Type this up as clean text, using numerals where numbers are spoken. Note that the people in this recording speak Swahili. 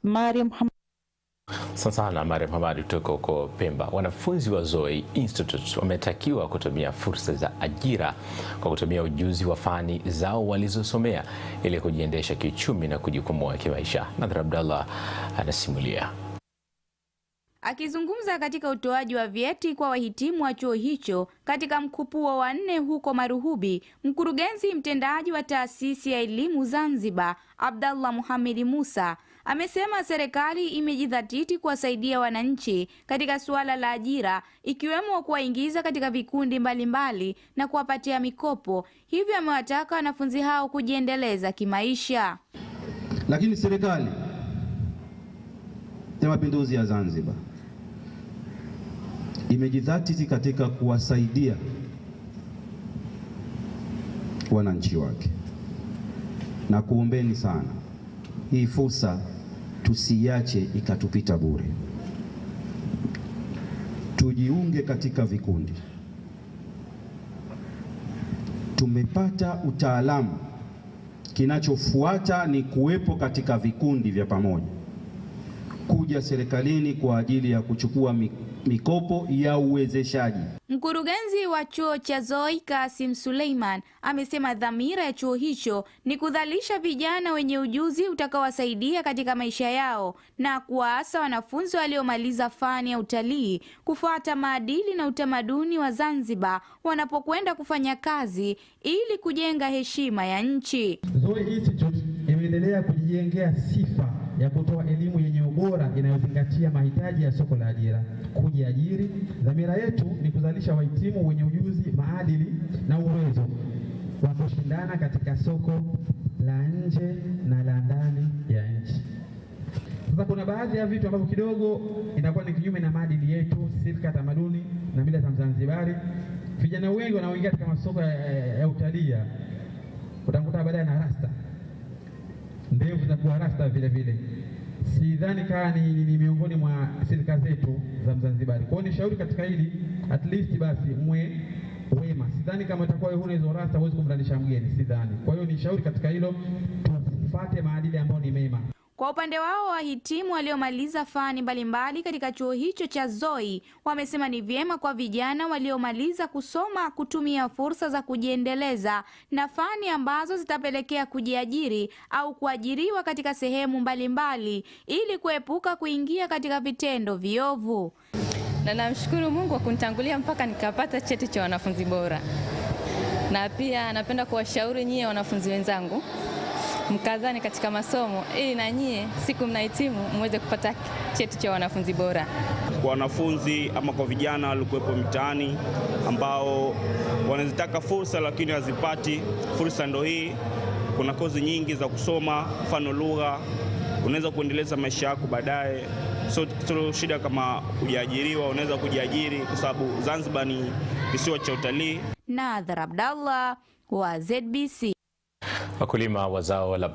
Mariam Hamad. Sana Mariam Hamad kutoka huko Pemba. Wanafunzi wa Zoe Institute wametakiwa kutumia fursa za ajira kwa kutumia ujuzi wa fani zao walizosomea ili kujiendesha kiuchumi na kujikwamua kimaisha. Nadhir Abdallah anasimulia. Akizungumza katika utoaji wa vyeti kwa wahitimu wa chuo hicho katika mkupuo wa 4 huko Maruhubi, mkurugenzi mtendaji wa taasisi ya elimu Zanzibar, Abdallah Muhammad Musa, amesema serikali imejidhatiti kuwasaidia wananchi katika suala la ajira, ikiwemo kuwaingiza katika vikundi mbalimbali na kuwapatia mikopo. Hivyo amewataka wanafunzi hao kujiendeleza kimaisha. Lakini serikali ya Mapinduzi ya Zanzibar imejidhatiti katika kuwasaidia wananchi wake, na kuombeni sana hii fursa tusiache ikatupita bure. Tujiunge katika vikundi. Tumepata utaalamu, kinachofuata ni kuwepo katika vikundi vya pamoja, kuja serikalini kwa ajili ya kuchukua mikopo ya uwezeshaji. Mkurugenzi wa chuo cha Zoe Kasim Suleiman amesema dhamira ya chuo hicho ni kudhalisha vijana wenye ujuzi utakaowasaidia katika maisha yao na kuwaasa wanafunzi waliomaliza fani ya utalii kufuata maadili na utamaduni wa Zanzibar wanapokwenda kufanya kazi ili kujenga heshima ya nchi. Zoe Institute imeendelea kujijengea sifa ya kutoa elimu yenye ubora inayozingatia mahitaji ya soko la ajira, kujiajiri. Dhamira yetu ni kuzalisha wahitimu wenye ujuzi, maadili na uwezo wa kushindana katika soko la nje na la ndani ya nchi. Sasa kuna baadhi ya vitu ambavyo kidogo inakuwa ni kinyume na maadili yetu, silka, tamaduni na mila za Mzanzibari. Vijana wengi wanaoingia katika masoko ya utalii utakuta baadaye na rasta, ndevu za kuwa rasta vile vile. Sidhani kama ni miongoni mwa silka zetu za Mzanzibari. Kwa hiyo ni shauri katika hili, at least basi mwe wema. Sidhani kama utakuwa huna hizo rasta huwezi kumrandisha mgeni, sidhani. Kwa hiyo ni shauri katika hilo, tufuate maadili ambayo ni mema. Kwa upande wao, wahitimu waliomaliza fani mbalimbali katika chuo hicho cha Zoe wamesema ni vyema kwa vijana waliomaliza kusoma kutumia fursa za kujiendeleza na fani ambazo zitapelekea kujiajiri au kuajiriwa katika sehemu mbalimbali ili kuepuka kuingia katika vitendo viovu. Na namshukuru Mungu kwa kunitangulia mpaka nikapata cheti cha wanafunzi bora. Na pia napenda kuwashauri nyie wanafunzi wenzangu, mkazani katika masomo ili na nyie siku mnahitimu muweze kupata cheti cha wanafunzi bora. Kwa wanafunzi ama kwa vijana walikuwepo mitaani ambao wanazitaka fursa lakini hazipati fursa, ndo hii. Kuna kozi nyingi za kusoma, mfano lugha, unaweza kuendeleza maisha yako baadaye. So shida kama kujiajiriwa, unaweza kujiajiri kwa sababu Zanzibar ni kisiwa cha utalii. Nadhir Abdallah wa ZBC. Wakulima wa zao la